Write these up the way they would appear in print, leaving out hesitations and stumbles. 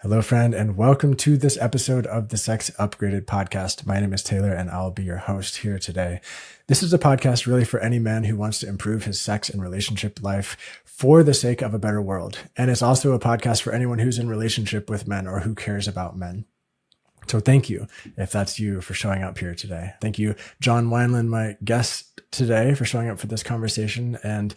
Hello, friend, and welcome to this episode of the Sex Upgraded podcast. My name is Taylor, and I'll be your host here today. This is a podcast really for any man who wants to improve his sex and relationship life for the sake of a better world. And it's also a podcast for anyone who's in relationship with men or who cares about men. So thank you, if that's you, for showing up here today. Thank you, John Wineland, my guest today, for showing up for this conversation. And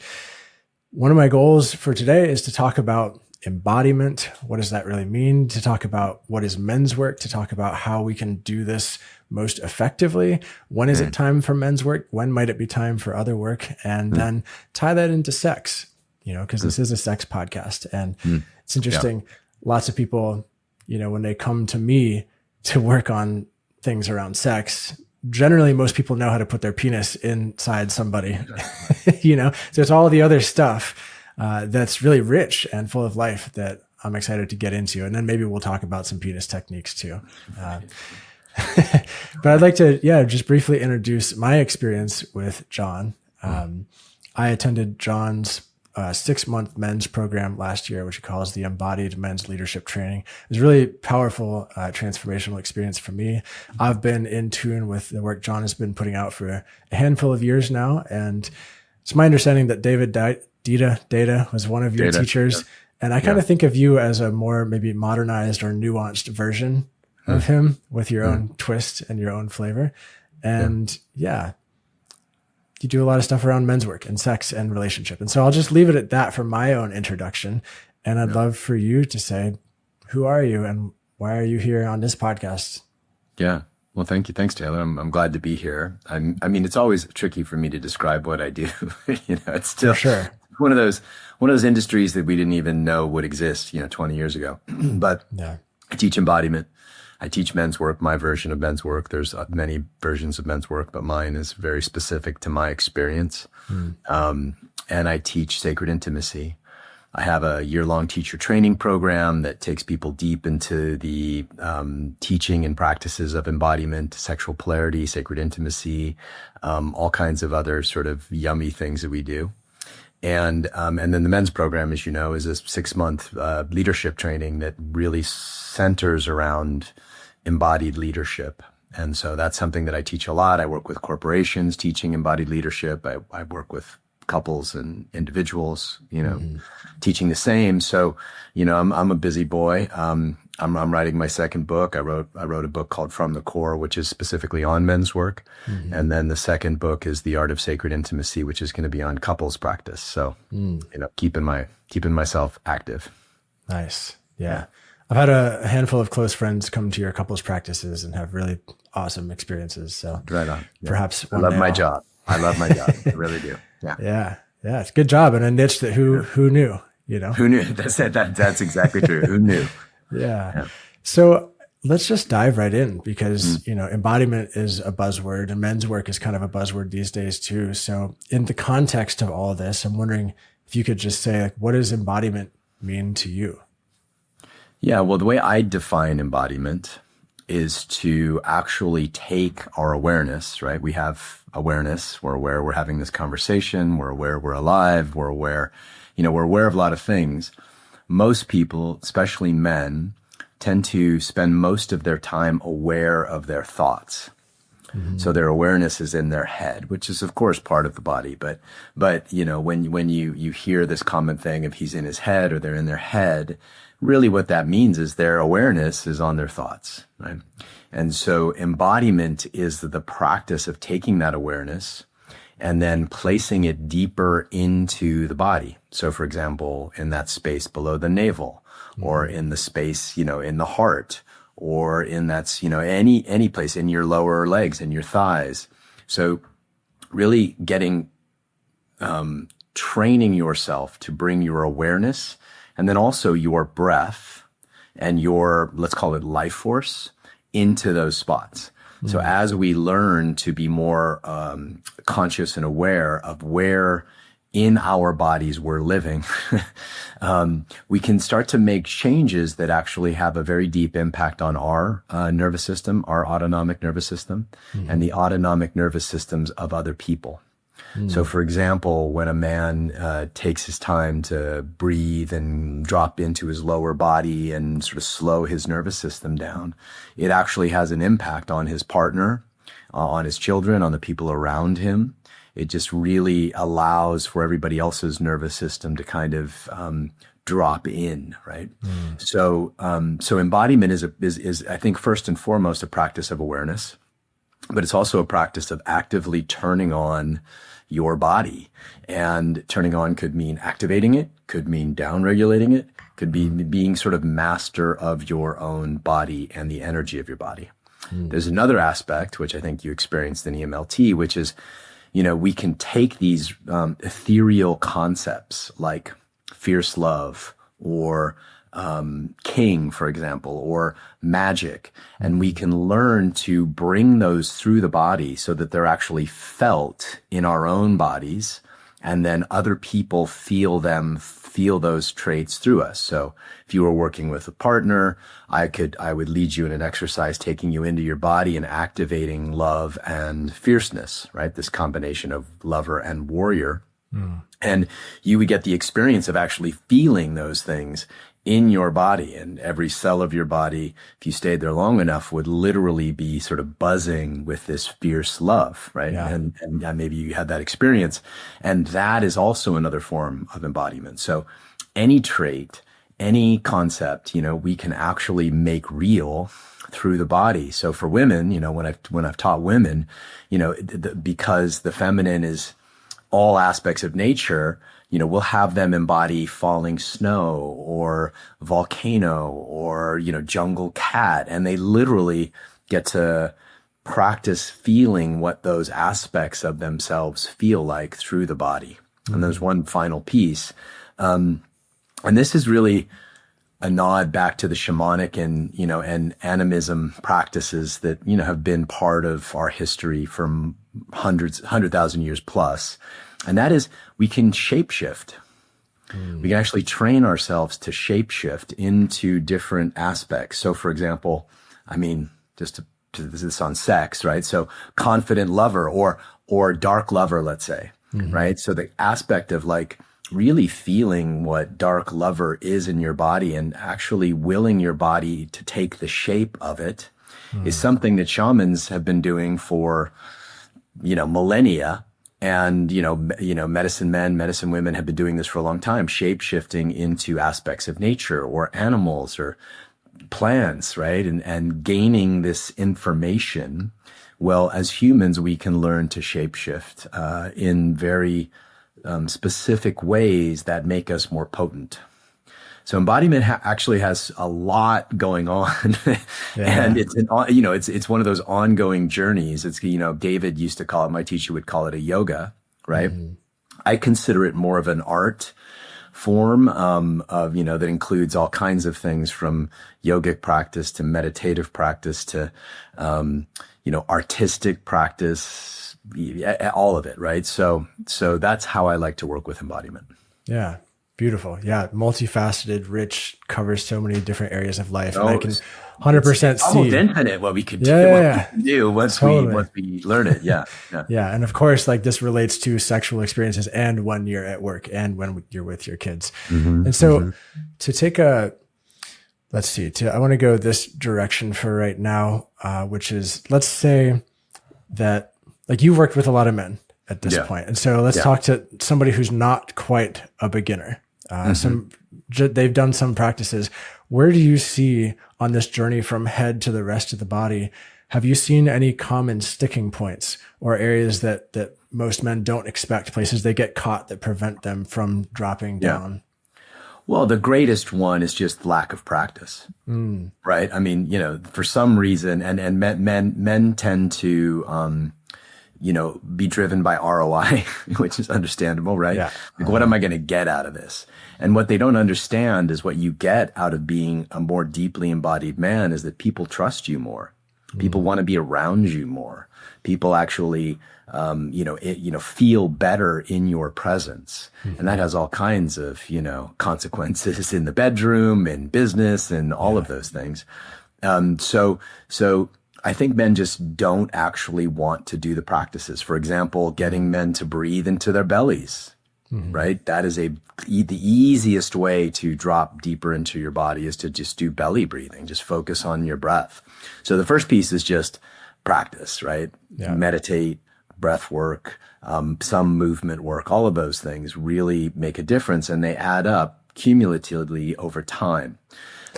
one of my goals for today is to talk about embodiment. What does that really mean? To talk about what is men's work, to talk about how we can do this most effectively. When is it time for men's work? When might it be time for other work? And then tie that into sex, because this is a sex podcast. And it's interesting. Lots of people, when they come to me to work on things around sex, generally most people know how to put their penis inside somebody, so it's all the other stuff that's really rich and full of life that I'm excited to get into. And then maybe we'll talk about some penis techniques too. But I'd like to, just briefly introduce my experience with John. I attended John's 6-month men's program last year, which he calls the Embodied Men's Leadership Training. It was a really powerful, transformational experience for me. I've been in tune with the work John has been putting out for a handful of years now. And it's my understanding that Data was one of your teachers. And I kind of think of you as a more maybe modernized or nuanced version of him with your own twist and your own flavor. And you do a lot of stuff around men's work and sex and relationship. And so I'll just leave it at that for my own introduction. And I'd love for you to say, who are you and why are you here on this podcast? Yeah. Well, thank you. Thanks, Taylor. I'm glad to be here. I mean, it's always tricky for me to describe what I do. It's still one of those industries that we didn't even know would exist, 20 years ago. But I teach embodiment. I teach men's work, my version of men's work. There's many versions of men's work, but mine is very specific to my experience. And I teach sacred intimacy. I have a year-long teacher training program that takes people deep into the teaching and practices of embodiment, sexual polarity, sacred intimacy, all kinds of other sort of yummy things that we do. And then the men's program, as you know, is a 6-month leadership training that really centers around embodied leadership. And so that's something that I teach a lot. I work with corporations teaching embodied leadership. I work with couples and individuals, teaching the same. So, I'm a busy boy. I'm writing my second book. I wrote a book called From the Core, which is specifically on men's work. And then the second book is The Art of Sacred Intimacy, which is going to be on couples practice. So, keeping myself active. Nice. Yeah. I've had a handful of close friends come to your couples practices and have really awesome experiences. So right on. Perhaps I love my job. I really do. Yeah. It's a good job and a niche that who knew, Who knew? That's exactly true. Who knew? Yeah. So let's just dive right in because, embodiment is a buzzword and men's work is kind of a buzzword these days too. So in the context of all this, I'm wondering if you could just say, what does embodiment mean to you? Yeah. Well, the way I define embodiment is to actually take our awareness, right? We have awareness. We're aware we're having this conversation. We're aware we're alive. We're aware, we're aware of a lot of things. Most people, especially men, tend to spend most of their time aware of their thoughts. So their awareness is in their head, which is of course part of the body. But when you hear this common thing of he's in his head or they're in their head, really what that means is their awareness is on their thoughts, right? And so embodiment is the practice of taking that awareness and then placing it deeper into the body. So for example, in that space below the navel or in the space, in the heart or in that's, any place in your lower legs and your thighs. So really training yourself to bring your awareness and then also your breath and your, let's call it life force, into those spots. So as we learn to be more conscious and aware of where in our bodies we're living, we can start to make changes that actually have a very deep impact on our nervous system, our autonomic nervous system, and the autonomic nervous systems of other people. So for example, when a man takes his time to breathe and drop into his lower body and sort of slow his nervous system down, it actually has an impact on his partner, on his children, on the people around him. It just really allows for everybody else's nervous system to kind of drop in, right? So embodiment is I think first and foremost a practice of awareness, but it's also a practice of actively turning on your body. And turning on could mean activating it, could mean down-regulating it, could be being sort of master of your own body and the energy of your body. There's another aspect, which I think you experienced in EMLT, which is, we can take these ethereal concepts like fierce love or king, for example, or magic, and we can learn to bring those through the body so that they're actually felt in our own bodies, and then other people feel those traits through us. So if you were working with a partner, I would lead you in an exercise taking you into your body and activating love and fierceness, right? This combination of lover and warrior. And you would get the experience of actually feeling those things in your body, and every cell of your body, if you stayed there long enough, would literally be sort of buzzing with this fierce love, right? Yeah. And maybe you had that experience. And that is also another form of embodiment. So any trait, any concept, we can actually make real through the body. So for women, when I've taught women, because the feminine is all aspects of nature, we'll have them embody falling snow or volcano or, jungle cat. And they literally get to practice feeling what those aspects of themselves feel like through the body. And there's one final piece. And this is really a nod back to the shamanic and animism practices that, have been part of our history from 100,000 years plus. And that is, we can shapeshift. We can actually train ourselves to shapeshift into different aspects. So for example, just to this on sex, right? So confident lover or dark lover, let's say, right? So the aspect of like really feeling what dark lover is in your body and actually willing your body to take the shape of it is something that shamans have been doing for, millennia. And, medicine men, medicine women have been doing this for a long time, shape-shifting into aspects of nature or animals or plants, right? And gaining this information. Well, as humans, we can learn to shape-shift in very specific ways that make us more potent. So embodiment actually has a lot going on, and it's one of those ongoing journeys. It's, David used to call it, my teacher would call it a yoga, right? I consider it more of an art form, of, that includes all kinds of things from yogic practice to meditative practice to, artistic practice, all of it, right? So that's how I like to work with embodiment. Yeah. Beautiful. Yeah. Multifaceted, rich, covers so many different areas of life. And I can 100% see. Almost infinite what we could do once we learn it. Yeah. Yeah. And of course, like this relates to sexual experiences and when you're at work and when you're with your kids. And so to take I want to go this direction for right now, which is, let's say that like you've worked with a lot of men at this point. And so let's talk to somebody who's not quite a beginner. They've done some practices. Where do you see on this journey from head to the rest of the body? Have you seen any common sticking points or areas that most men don't expect, places they get caught that prevent them from dropping down? Well, the greatest one is just lack of practice, right? For some reason, and men tend to, be driven by ROI, which is understandable, right? Yeah. Like, what am I going to get out of this? And what they don't understand is what you get out of being a more deeply embodied man is that people trust you more. People want to be around you more. People actually, feel better in your presence. And that has all kinds of, consequences in the bedroom, in business, and all of those things. So I think men just don't actually want to do the practices. For example, getting men to breathe into their bellies, right? That is the easiest way to drop deeper into your body is to just do belly breathing. Just focus on your breath. So the first piece is just practice, right? Yeah. Meditate, breath work, some movement work, all of those things really make a difference, and they add up cumulatively over time.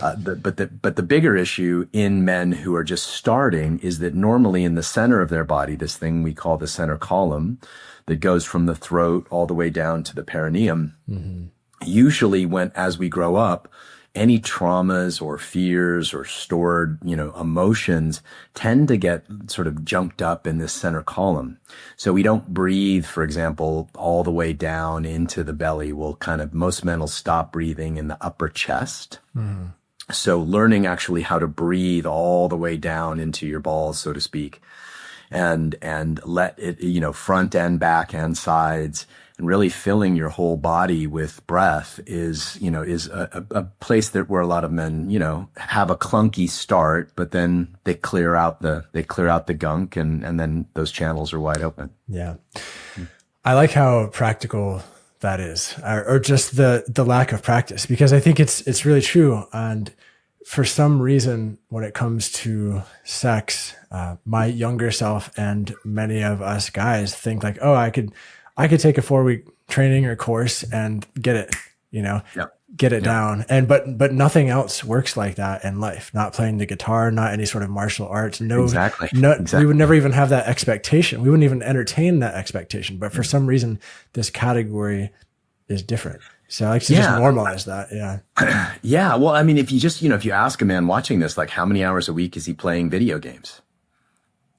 But the bigger issue in men who are just starting is that normally in the center of their body, this thing we call the center column that goes from the throat all the way down to the perineum, usually as we grow up, any traumas or fears or stored, emotions tend to get sort of junked up in this center column. So we don't breathe, for example, all the way down into the belly. Most men will stop breathing in the upper chest. So learning actually how to breathe all the way down into your balls, so to speak, and let it, front and back and sides, and really filling your whole body with breath is a place where a lot of men, have a clunky start, but then they clear out the gunk and then those channels are wide open. Yeah. I like how practical that is, or just the lack of practice, because I think it's really true. And for some reason, when it comes to sex, my younger self and many of us guys think like, oh, I could take a 4-week training or course and get it, get it down. But nothing else works like that in life. Not playing the guitar, not any sort of martial arts. Exactly. We would never even have that expectation. We wouldn't even entertain that expectation. But for some reason, this category is different. So I like to just normalize that. Yeah. Yeah. Well, I mean, if you just, if you ask a man watching this, like how many hours a week is he playing video games?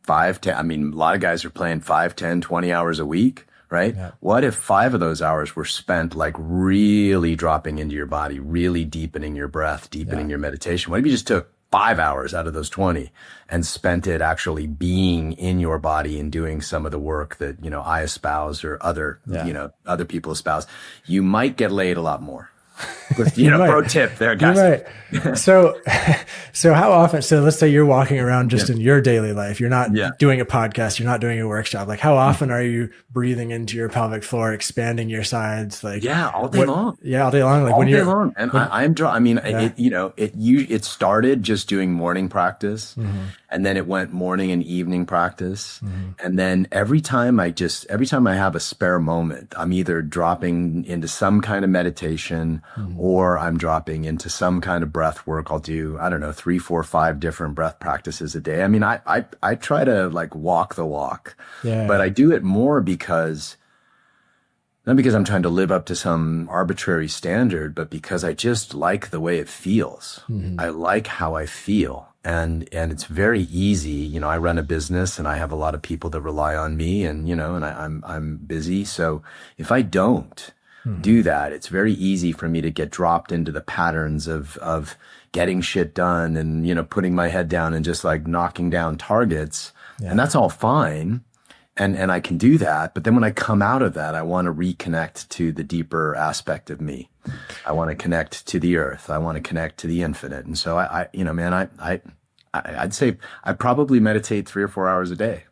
5, 10. I mean, a lot of guys are playing 5, 10, 20 hours a week, right? Yeah. What if 5 of those hours were spent like really dropping into your body, really deepening your breath, deepening your meditation? What if you just took 5 hours out of those 20 and spent it actually being in your body and doing some of the work that, I espouse or other people espouse? You might get laid a lot more. Pro tip there, guys. You're right. So how often, let's say you're walking around just in your daily life, you're not doing a podcast, you're not doing a workshop. Like how often are you breathing into your pelvic floor, expanding your sides? Like, all day long. Yeah. All day long. Like all day long. And it started just doing morning practice, and then it went morning and evening practice. And then every time I have a spare moment, I'm either dropping into some kind of meditation, or I'm dropping into some kind of breath work. I'll do, 3, 4, 5 different breath practices a day. I mean, I try to like walk the walk, but I do it more not because I'm trying to live up to some arbitrary standard, but because I just like the way it feels. I like how I feel. And it's very easy. I run a business and I have a lot of people that rely on me, and, and I'm busy. So if I don't do that, it's very easy for me to get dropped into the patterns of getting shit done and, putting my head down and just like knocking down targets. And that's all fine. And I can do that. But then when I come out of that, I want to reconnect to the deeper aspect of me. I want to connect to the earth. I want to connect to the infinite. And so I'd say I probably meditate 3 or 4 hours a day.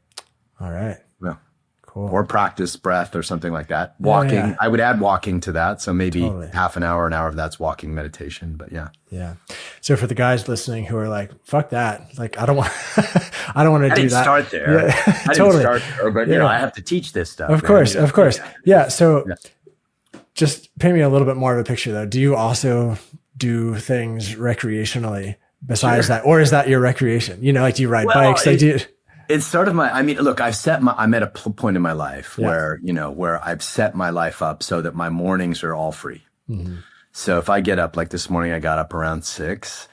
All right. Yeah. Cool. Or practice breath or something like that. Walking. Yeah. I would add walking to that. So maybe half an hour of that's walking meditation, but yeah. Yeah. So for the guys listening who are like, fuck that. Like, I don't want to do that. I didn't start there. Yeah. I didn't start there, but I have to teach this stuff. Of course. Yeah. So just paint me a little bit more of a picture though. Do you also do things recreationally besides that? Or is that your recreation? Do you ride bikes? It's sort of look, I'm at a point in my life where I've set my life up so that my mornings are all free. So if I get up, like this morning, I got up around 6,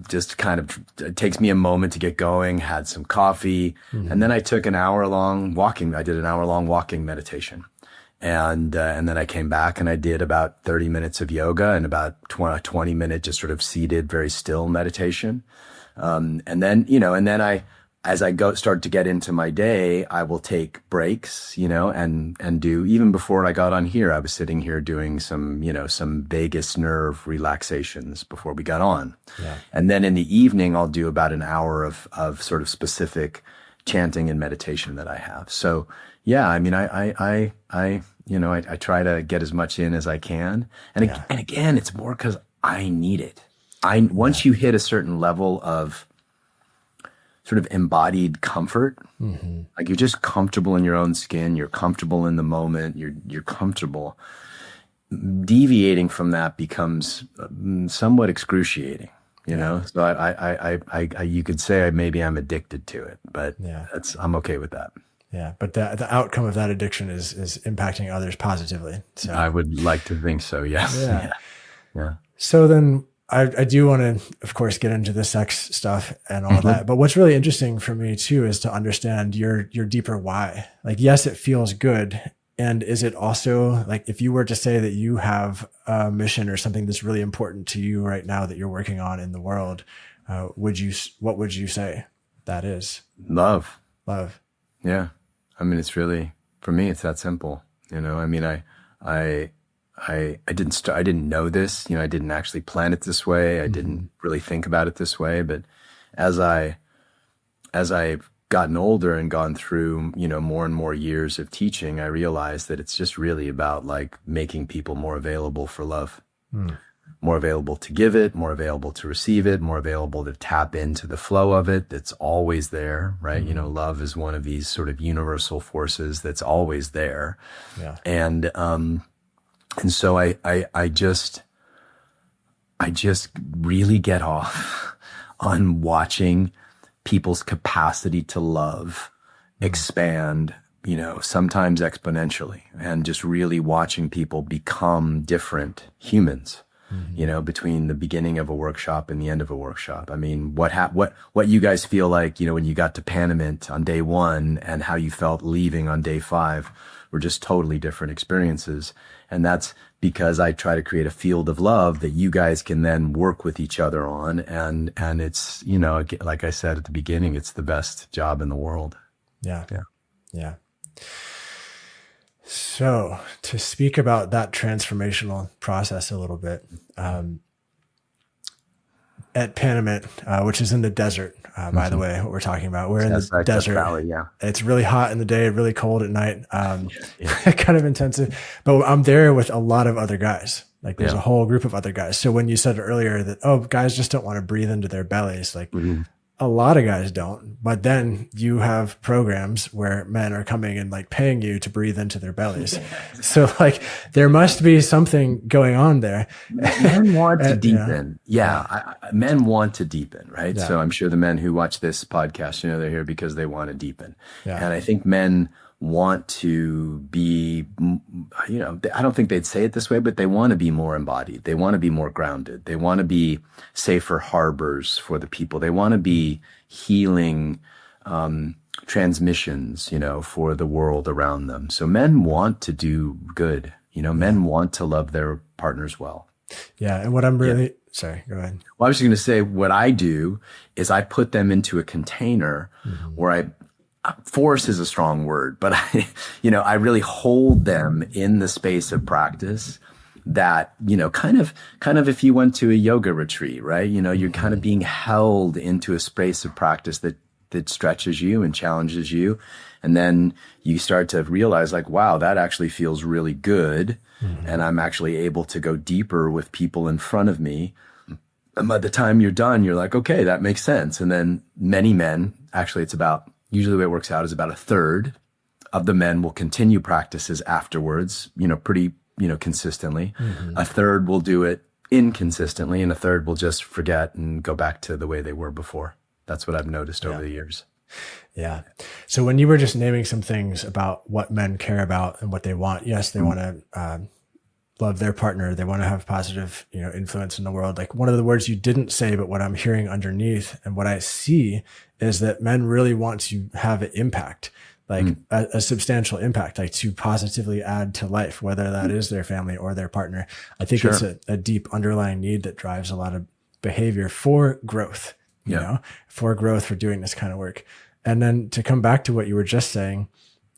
just kind of, it takes me a moment to get going, had some coffee, and then I took an hour-long walking. I did an hour-long walking meditation. And then I came back and I did about 30 minutes of yoga and about 20 minute just sort of seated, very still meditation. And then I as I start to get into my day, I will take breaks, and do, even before I got on here, I was sitting here doing some vagus nerve relaxations before we got on. Yeah. And then in the evening, I'll do about an hour of sort of specific chanting and meditation that I have. So yeah, I mean, I try to get as much in as I can. And again, it's more because I need it. Once you hit a certain level of sort of embodied comfort, like you're just comfortable in your own skin, you're comfortable in the moment, you're comfortable. Deviating from that becomes somewhat excruciating, you know? So I you could say maybe I'm addicted to it, but I'm okay with that. Yeah. But the outcome of that addiction is impacting others positively. So I would like to think so. Yes. Yeah. So then I do want to, of course, get into the sex stuff and all that. But what's really interesting for me too is to understand your deeper why. Like, yes, it feels good. And is it also like, if you were to say that you have a mission or something that's really important to you right now that you're working on in the world, what would you say that is? Love. Yeah. I mean, it's really, for me, it's that simple. I mean, I didn't know this, I didn't actually plan it this way. I didn't really think about it this way. But as I've gotten older and gone through, more and more years of teaching, I realized that it's just really about like making people more available for love, more available to give it, more available to receive it, more available to tap into the flow of it. That's always there, right? Love is one of these sort of universal forces that's always there. Yeah. And so I just really get off on watching people's capacity to love expand, sometimes exponentially, and just really watching people become different humans, between the beginning of a workshop and the end of a workshop. I mean, what you guys feel like, when you got to Panamint on day 1 and how you felt leaving on day 5 were just totally different experiences. And that's because I try to create a field of love that you guys can then work with each other on. And it's, like I said at the beginning, it's the best job in the world. Yeah. So to speak about that transformational process a little bit, at Panamint, which is in the desert, by the way, what we're talking about, we're in the desert. Valley, yeah. It's really hot in the day, really cold at night, kind of intensive, but I'm there with a lot of other guys. Like there's a whole group of other guys. So when you said earlier that, guys just don't want to breathe into their bellies, like a lot of guys don't, but then you have programs where men are coming and like paying you to breathe into their bellies. So like there must be something going on there. Men want to deepen. Men want to deepen, right? Yeah. So I'm sure the men who watch this podcast, they're here because they want to deepen. Yeah. And I think men want to be, I don't think they'd say it this way, but they want to be more embodied. They want to be more grounded. They want to be safer harbors for the people. They want to be healing transmissions, for the world around them. So men want to do good. Men want to love their partners well. Yeah. And what I'm really, sorry, go ahead. Well, I was just going to say what I do is I put them into a container where force is a strong word, but I really hold them in the space of practice that, kind of if you went to a yoga retreat, right? You're kind of being held into a space of practice that stretches you and challenges you. And then you start to realize like, wow, that actually feels really good. And I'm actually able to go deeper with people in front of me. And by the time you're done, you're like, okay, that makes sense. And then many men, actually usually the way it works out is about a third of the men will continue practices afterwards, pretty, consistently. A third will do it inconsistently, and a third will just forget and go back to the way they were before. That's what I've noticed over the years. Yeah. So when you were just naming some things about what men care about and what they want, yes, they want to love their partner. They want to have positive, influence in the world. Like one of the words you didn't say, but what I'm hearing underneath and what I see is that men really want to have an impact, like a substantial impact, like to positively add to life, whether that is their family or their partner. I think it's a deep underlying need that drives a lot of behavior for growth, for growth, for doing this kind of work. And then to come back to what you were just saying,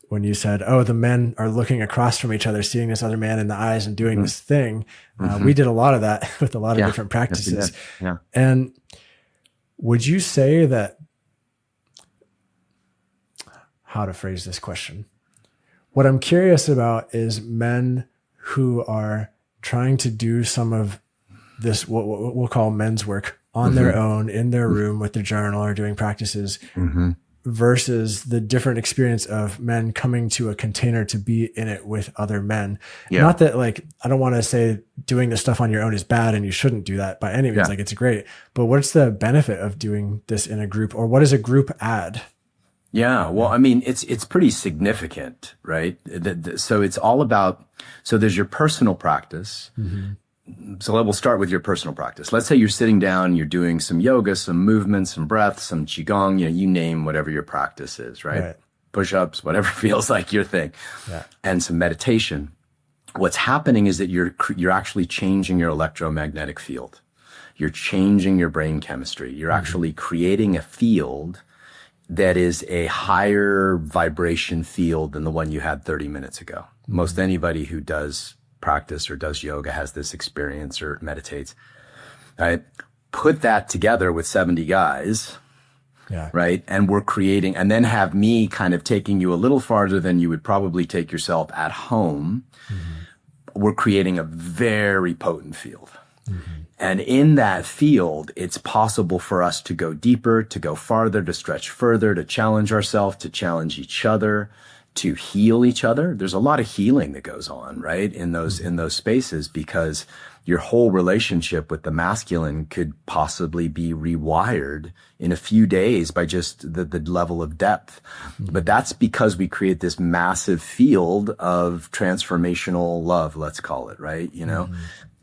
when you said, oh, the men are looking across from each other, seeing this other man in the eyes and doing this thing. We did a lot of that with a lot of different practices. Yes, and would you say that, how to phrase this question? What I'm curious about is men who are trying to do some of this, what we'll call men's work on their own, in their room with their journal or doing practices, versus the different experience of men coming to a container to be in it with other men. Not that, like, I don't want to say doing this stuff on your own is bad and you shouldn't do that by any means. Like, it's great, but what's the benefit of doing this in a group, or what does a group add? Yeah. Well, I mean, it's pretty significant, right? So it's all about, so there's your personal practice. So we'll start with your personal practice. Let's say you're sitting down, you're doing some yoga, some movement, some breath, some qigong, you name whatever your practice is, right? Push-ups, whatever feels like your thing. And some meditation. What's happening is that you're actually changing your electromagnetic field. You're changing your brain chemistry. You're actually creating a field that is a higher vibration field than the one you had 30 minutes ago. Most anybody who does practice or does yoga has this experience or meditates. Right? Put that together with 70 guys, right? And we're creating, and then have me kind of taking you a little farther than you would probably take yourself at home. We're creating a very potent field. And in that field, it's possible for us to go deeper, to go farther, to stretch further, to challenge ourselves, to challenge each other, to heal each other. There's a lot of healing that goes on, right? In those spaces, because your whole relationship with the masculine could possibly be rewired in a few days by just the level of depth. But that's because we create this massive field of transformational love, let's call it, right?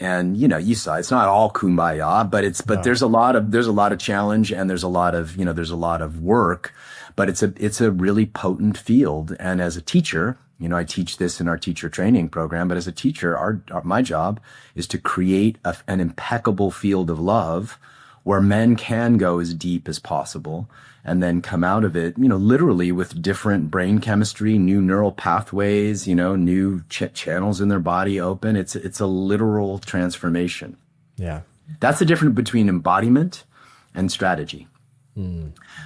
And, you saw, it's not all kumbaya, but there's a lot of challenge, and there's a lot of work, but it's a really potent field. And as a teacher, I teach this in our teacher training program, but as a teacher, my job is to create an impeccable field of love where men can go as deep as possible and then come out of it, literally with different brain chemistry, new neural pathways, new channels in their body open. It's a literal transformation. Yeah. That's the difference between embodiment and strategy.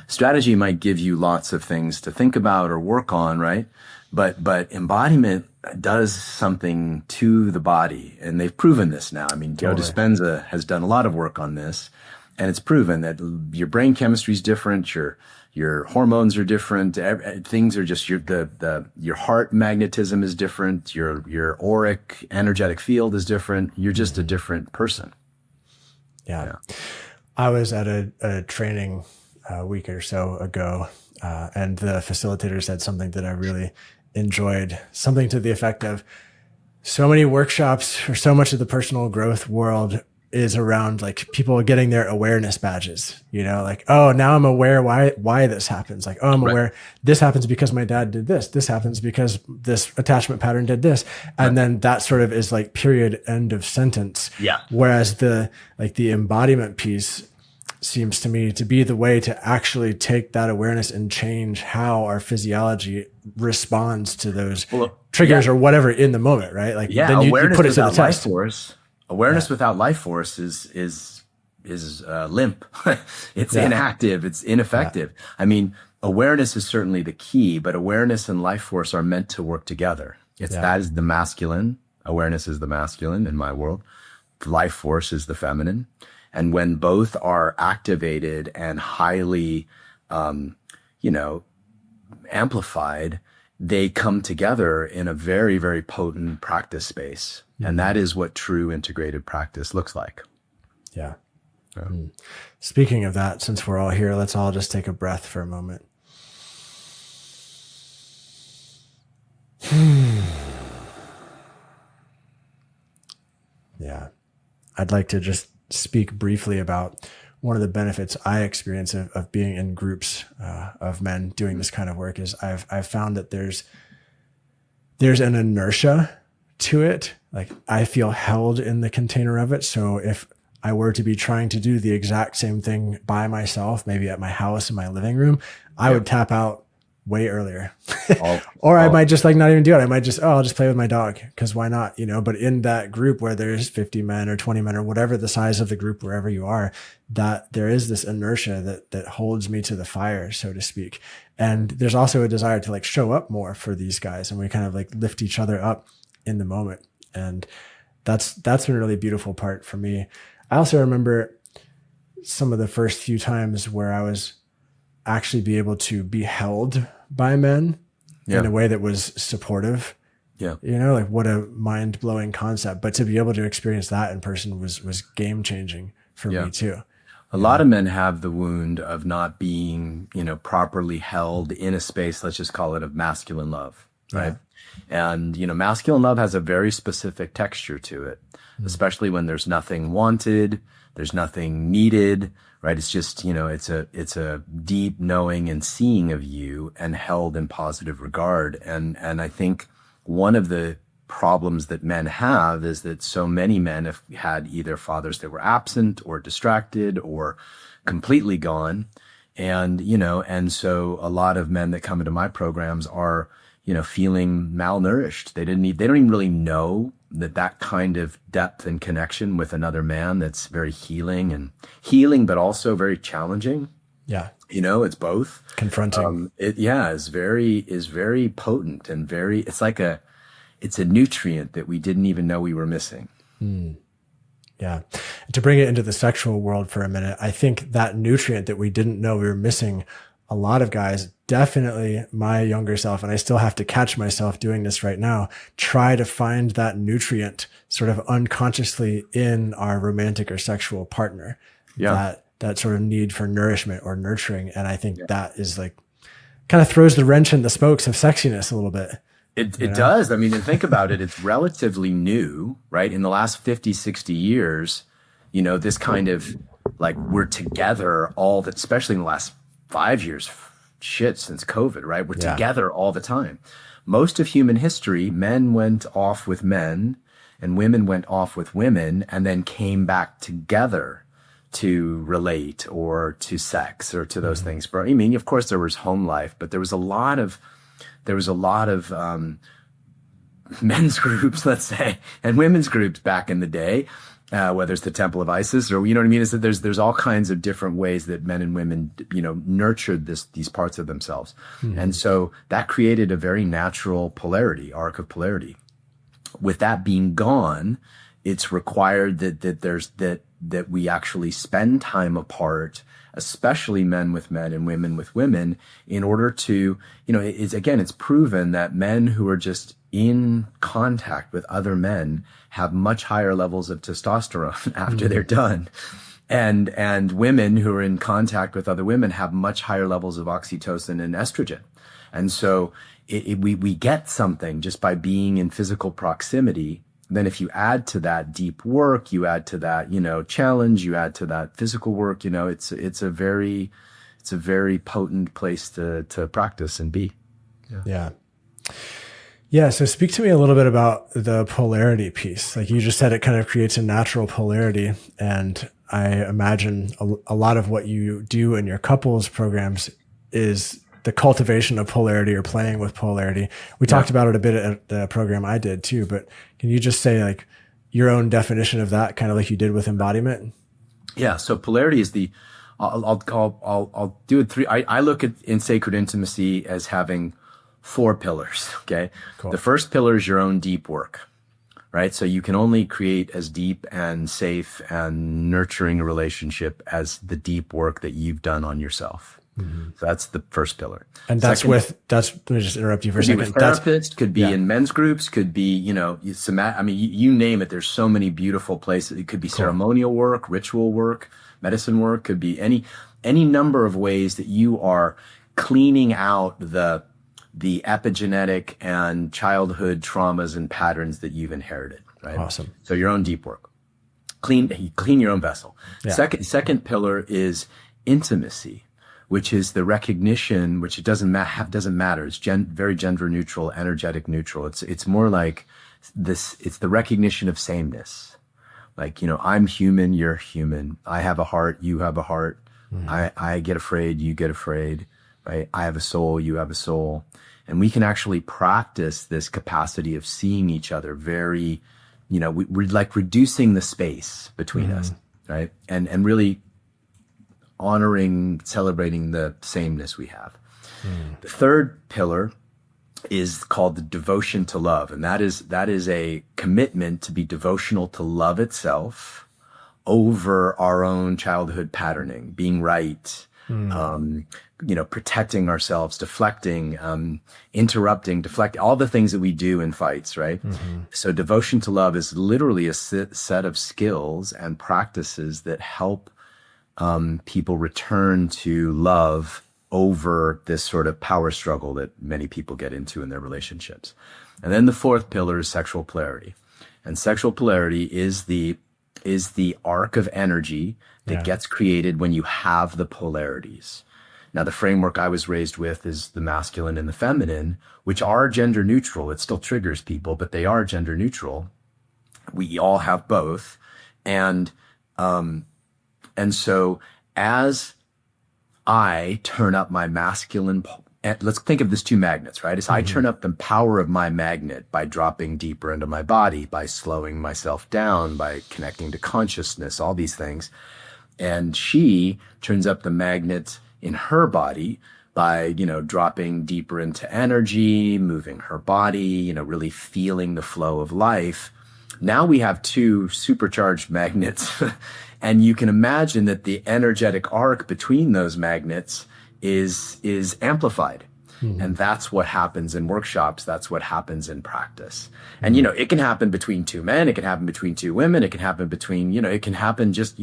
Strategy might give you lots of things to think about or work on, right? But embodiment does something to the body, and they've proven this now. I mean, Joe Dispenza has done a lot of work on this, and it's proven that your brain chemistry is different, your hormones are different, things are just your heart magnetism is different, your auric energetic field is different. You're just a different person. Yeah. I was at a training a week or so ago, and the facilitator said something that I really enjoyed, something to the effect of, so many workshops or so much of the personal growth world is around like people getting their awareness badges, like, oh, now I'm aware why this happens. Like, oh, I'm aware this happens because my dad did this. This happens because this attachment pattern did this. And then that sort of is like period, end of sentence. Yeah. Whereas the embodiment piece seems to me to be the way to actually take that awareness and change how our physiology responds to those triggers or whatever in the moment, right? Like, then you put it to the test. Awareness without life force is limp. It's inactive. It's ineffective. I mean, awareness is certainly the key, but awareness and life force are meant to work together. That is the masculine. Awareness is the masculine in my world. Life force is the feminine. And when both are activated and highly, amplified, they come together in a very, very potent practice space. And that is what true integrated practice looks like. Yeah. Speaking of that, since we're all here, let's all just take a breath for a moment. Yeah. I'd like to just speak briefly about one of the benefits I experience of being in groups of men doing this kind of work is I've found that there's an inertia to it. Like, I feel held in the container of it. So if I were to be trying to do the exact same thing by myself, maybe at my house in my living room, I would tap out way earlier. Or I might just like not even do it. I might just, I'll just play with my dog, because why not, but in that group where there's 50 men or 20 men or whatever the size of the group, wherever you are, that there is this inertia that holds me to the fire, so to speak. And there's also a desire to like show up more for these guys, and we kind of like lift each other up in the moment. And that's been a really beautiful part for me. I also remember some of the first few times where I was actually be able to be held by men in a way that was supportive. Yeah. Like what a mind blowing concept, but to be able to experience that in person was game changing for me too. A lot of men have the wound of not being, properly held in a space, let's just call it of masculine love. Right. And, masculine love has a very specific texture to it, especially when there's nothing wanted, there's nothing needed, right? It's just, it's a deep knowing and seeing of you and held in positive regard. And I think one of the problems that men have is that so many men have had either fathers that were absent or distracted or completely gone. And, and so a lot of men that come into my programs are, feeling malnourished. They don't even really know that kind of depth and connection with another man that's very healing, but also very challenging. Yeah. It's both. Confronting. Is very potent and it's a nutrient that we didn't even know we were missing. Yeah. To bring it into the sexual world for a minute, I think that nutrient that we didn't know we were missing, a lot of guys, definitely my younger self, and I still have to catch myself doing this right now, try to find that nutrient sort of unconsciously in our romantic or sexual partner. Yeah. That sort of need for nourishment or nurturing. And I think that is like, kind of throws the wrench in the spokes of sexiness a little bit. It does. I mean, and think about it. It's relatively new, right? In the last 50, 60 years, this kind of like we're together especially in the last 5 years, since COVID, right? We're together all the time. Most of human history, men went off with men and women went off with women and then came back together to relate or to sex or to those things. I mean, of course there was home life, but there was a lot of men's groups, let's say, and women's groups back in the day, whether it's the Temple of Isis or, you know what I mean? Is that there's all kinds of different ways that men and women, nurtured these parts of themselves. And so that created a very natural arc of polarity. With that being gone, it's required that we actually spend time apart, especially men with men and women with women, in order to, it's proven that men who are just in contact with other men have much higher levels of testosterone after they're done. And women who are in contact with other women have much higher levels of oxytocin and estrogen. And so we get something just by being in physical proximity. Then if you add to that deep work, you add to that, challenge, you add to that physical work, it's a very potent place to practice and be. Yeah. So speak to me a little bit about the polarity piece. Like you just said, it kind of creates a natural polarity. And I imagine a lot of what you do in your couples programs is the cultivation of polarity or playing with polarity. We talked about it a bit at the program I did too, but can you just say like your own definition of that, kind of like you did with embodiment? Yeah. So polarity is I'll do it three. I look at in sacred intimacy as having 4 pillars. Okay. Cool. The first pillar is your own deep work, right? So you can only create as deep and safe and nurturing a relationship as the deep work that you've done on yourself. So that's the first pillar. And let me just interrupt you for a second. With therapists, could be in men's groups, could be, you name it. There's so many beautiful places. It could be ceremonial work, ritual work, medicine work, could be any number of ways that you are cleaning out the epigenetic and childhood traumas and patterns that you've inherited, right? Awesome. So your own deep work. Clean your own vessel. Yeah. Second pillar is intimacy, which is the recognition, which it doesn't matter. It's very gender neutral, energetic neutral. It's more like this. It's the recognition of sameness, Like, I'm human, you're human. I have a heart, you have a heart. I get afraid, you get afraid, right? I have a soul, you have a soul. And we can actually practice this capacity of seeing each other very, we're like reducing the space between us, right? And really honoring, celebrating the sameness we have. The third pillar is called the devotion to love. And that is a commitment to be devotional to love itself over our own childhood patterning, being right, protecting ourselves, deflecting, interrupting, deflecting, all the things that we do in fights, right? So devotion to love is literally a set of skills and practices that help people return to love over this sort of power struggle that many people get into in their relationships. And then the fourth pillar is sexual polarity. And sexual polarity is the arc of energy that gets created when you have the polarities. Now, the framework I was raised with is the masculine and the feminine, which are gender neutral. It still triggers people, but they are gender neutral. We all have both. And so as I turn up my masculine, let's think of this two magnets, right? As I turn up the power of my magnet by dropping deeper into my body, by slowing myself down, by connecting to consciousness, all these things. And she turns up the magnet in her body by, dropping deeper into energy, moving her body, really feeling the flow of life. Now we have two supercharged magnets. And you can imagine that the energetic arc between those magnets is amplified. And that's what happens in workshops. That's what happens in practice. And, it can happen between two men. It can happen between two women. It can happen between, it can happen just,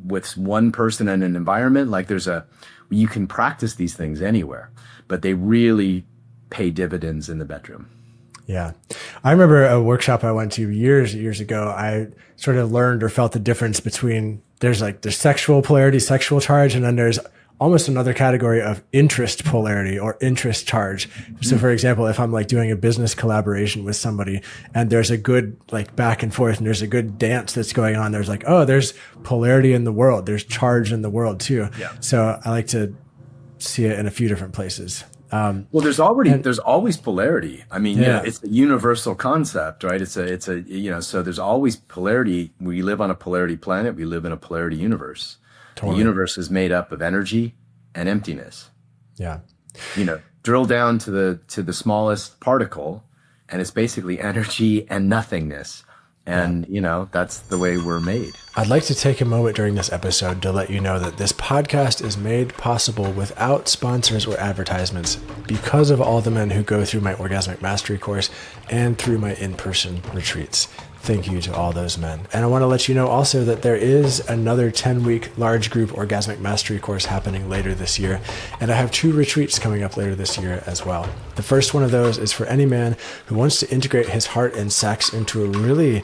with one person in an environment. Like you can practice these things anywhere, but they really pay dividends in the bedroom. Yeah. I remember a workshop I went to years ago. I sort of learned or felt the difference between there's sexual polarity, sexual charge, and then there's almost another category of interest polarity or interest charge. So for example, if I'm doing a business collaboration with somebody and there's a good back and forth and there's a good dance that's going on, there's there's polarity in the world. There's charge in the world too. Yeah. So I like to see it in a few different places. Well, there's always polarity. I mean, it's a universal concept, right? It's a, so there's always polarity. We live on a polarity planet. We live in a polarity universe. Totally. The universe is made up of energy and emptiness. Yeah. Drill down to the smallest particle and it's basically energy and nothingness. And, that's the way we're made. I'd like to take a moment during this episode to let you know that this podcast is made possible without sponsors or advertisements because of all the men who go through my Orgasmic Mastery course and through my in-person retreats. Thank you to all those men. And I want to let you know also that there is another 10-week large group Orgasmic Mastery course happening later this year. And I have 2 retreats coming up later this year as well. The first one of those is for any man who wants to integrate his heart and sex into a really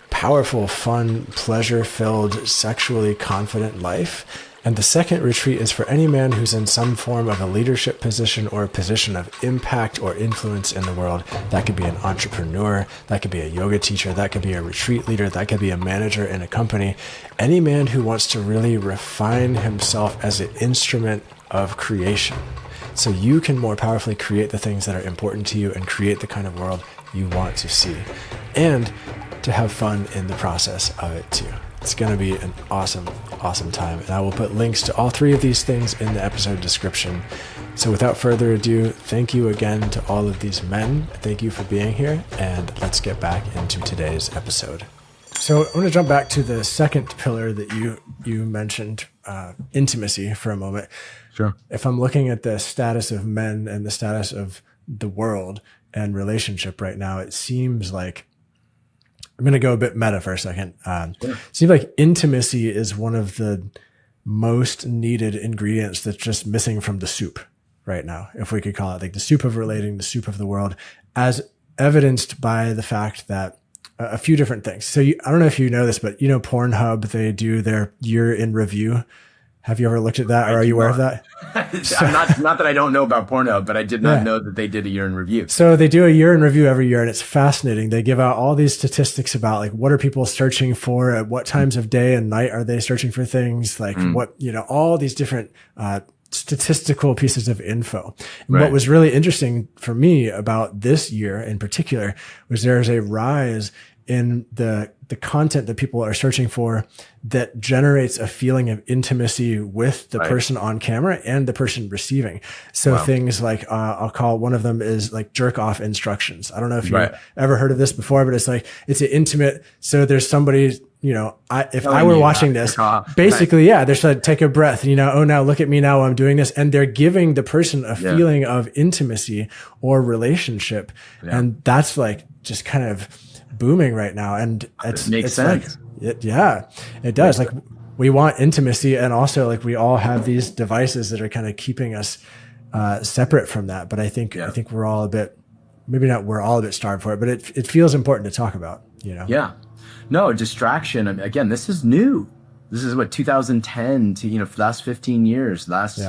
powerful, fun, pleasure-filled, sexually confident life. And the second retreat is for any man who's in some form of a leadership position or a position of impact or influence in the world. That could be an entrepreneur, that could be a yoga teacher, that could be a retreat leader, that could be a manager in a company. Any man who wants to really refine himself as an instrument of creation. So you can more powerfully create the things that are important to you and create the kind of world you want to see. And to have fun in the process of it too. It's going to be an awesome, awesome time. And I will put links to all 3 of these things in the episode description. So without further ado, thank you again to all of these men. Thank you for being here. And let's get back into today's episode. So I want to jump back to the second pillar that you mentioned, intimacy, for a moment. Sure. If I'm looking at the status of men and the status of the world and relationship right now, it seems like I'm going to go a bit meta for a second. Sure. It seems like intimacy is one of the most needed ingredients that's just missing from the soup right now, if we could call it the soup of relating, the soup of the world, as evidenced by the fact that a few different things. So I don't know if you know this, but Pornhub, they do their year in review Have you ever looked at that, or are you aware of that? Not that I don't know about Pornhub, but I did not know that they did a year in review. So they do a year in review every year, and it's fascinating. They give out all these statistics about like what are people searching for, at what times of day and night are they searching for things, like what, all these different statistical pieces of info. And what was really interesting for me about this year in particular was there's a rise in the content that people are searching for that generates a feeling of intimacy with the person on camera and the person receiving. So things like, I'll call one of them is like jerk off instructions. I don't know if you've ever heard of this before, but it's like, it's an intimate. So there's somebody, if I were watching this, basically, they're like, take a breath, oh, now look at me now, I'm doing this. And they're giving the person a feeling of intimacy or relationship. And that's like just kind of booming right now. And it makes sense. Like, it does. Like we want intimacy, and also like we all have these devices that are kind of keeping us separate from that. But I think we're all a bit, maybe not we're all a bit starved for it, but it feels important to talk about, Yeah. No, distraction. I mean, again, this is new. This is what 2010 to, last 15 years, So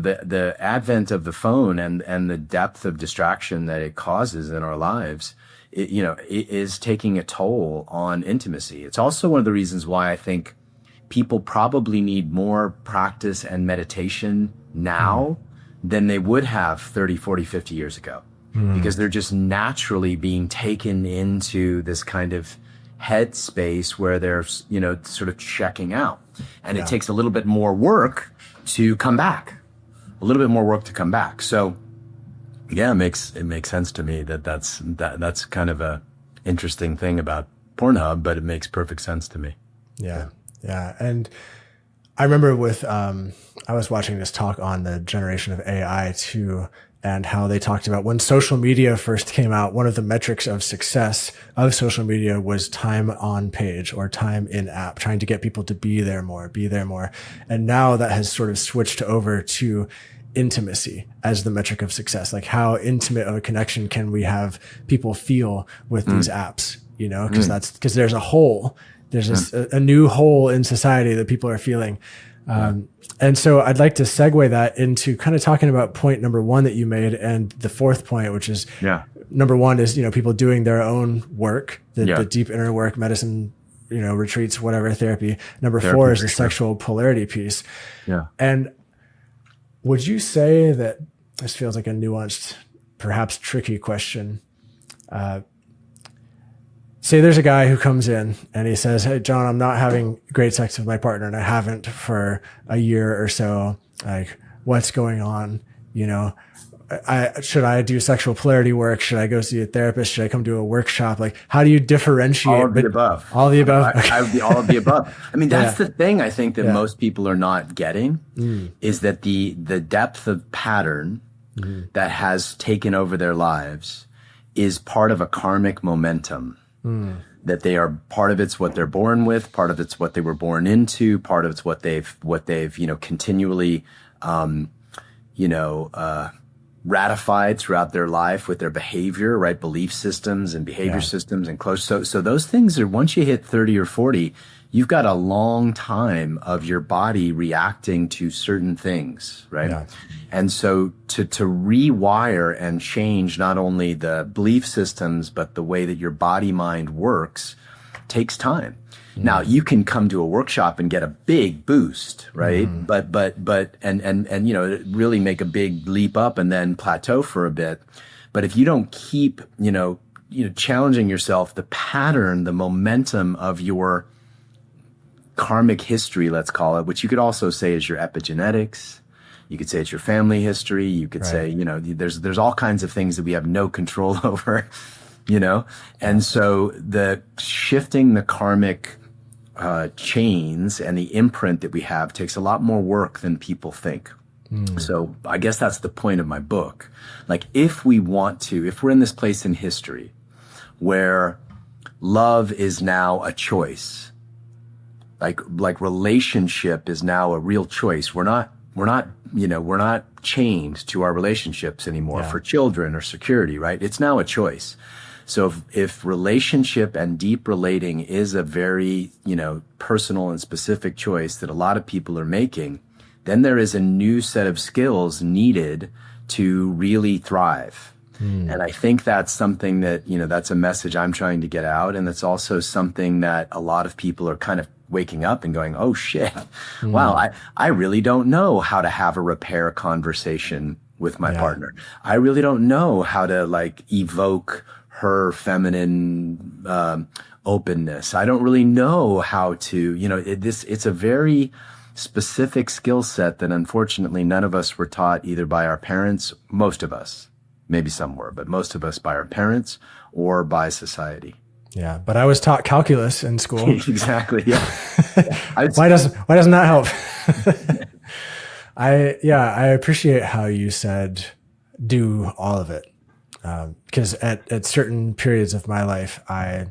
the advent of the phone and the depth of distraction that it causes in our lives, it is taking a toll on intimacy. It's also one of the reasons why I think people probably need more practice and meditation now than they would have 30, 40, 50 years ago, because they're just naturally being taken into this kind of head space where they're, sort of checking out. And it takes a little bit more work to come back, So it makes sense to me that's kind of a interesting thing about Pornhub, but it makes perfect sense to me. Yeah. And I remember I was watching this talk on the generation of AI too, and how they talked about when social media first came out, one of the metrics of success of social media was time on page or time in app, trying to get people to be there more. And now that has sort of switched over to intimacy as the metric of success. Like how intimate of a connection can we have people feel with these apps, because there's a hole, there's a new hole in society that people are feeling. And so I'd like to segue that into kind of talking about point number one that you made, and the fourth point, which is number one is, people doing their own work, the deep inner work, medicine, retreats, whatever, therapy. Number four is the sexual polarity piece. Yeah. And would you say that this feels like a nuanced, perhaps tricky question? Say there's a guy who comes in and he says, "Hey, John, I'm not having great sex with my partner, and I haven't for a year or so. Like, what's going on? Should I do sexual polarity work? Should I go see a therapist? Should I come do a workshop? Like, how do you differentiate?" All of the above. All of the above. I would be all of the above. I mean, that's the thing I think that most people are not getting is that the depth of pattern that has taken over their lives is part of a karmic momentum. That they are part of it's what they're born with, part of it's what they were born into, part of it's what they've continually ratified throughout their life with their behavior, right? Belief systems and behavior systems and so those things are, once you hit 30 or 40, you've got a long time of your body reacting to certain things, right? Yeah. And so to rewire and change not only the belief systems, but the way that your body mind works takes time. Now you can come to a workshop and get a big boost, right? But really make a big leap up and then plateau for a bit. But if you don't keep, challenging yourself, the pattern, the momentum of your karmic history, let's call it, which you could also say is your epigenetics. You could say it's your family history. You could say, there's all kinds of things that we have no control over, And so the shifting the karmic chains and the imprint that we have takes a lot more work than people think. So I guess that's the point of my book. Like if we're in this place in history where love is now a choice, like relationship is now a real choice. We're not chained to our relationships anymore for children or security, right? It's now a choice. So if relationship and deep relating is a very, personal and specific choice that a lot of people are making, then there is a new set of skills needed to really thrive. And I think that's something that, that's a message I'm trying to get out. And that's also something that a lot of people are kind of waking up and going, oh shit, wow, I really don't know how to have a repair conversation with my partner. I really don't know how to evoke her feminine openness. I don't really know how to, it's a very specific skill set that unfortunately none of us were taught either by our parents, most of us. Maybe some were, but most of us by our parents or by society. Yeah, but I was taught calculus in school. Exactly. Yeah. Why doesn't that help? I appreciate how you said do all of it, because at certain periods of my life, I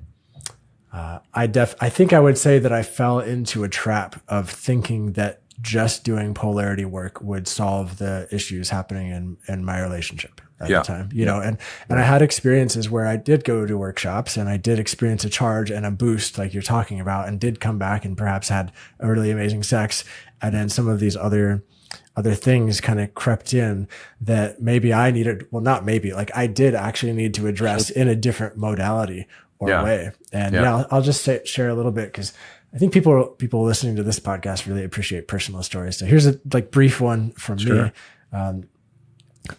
think I would say that I fell into a trap of thinking that just doing polarity work would solve the issues happening in my relationship at the time, and I had experiences where I did go to workshops and I did experience a charge and a boost like you're talking about, and did come back and perhaps had a really amazing sex. And then some of these other things kind of crept in that maybe I needed, well, not maybe, I did actually need to address in a different modality or way. And I'll just share a little bit, because I think people listening to this podcast really appreciate personal stories. So here's a brief one from me.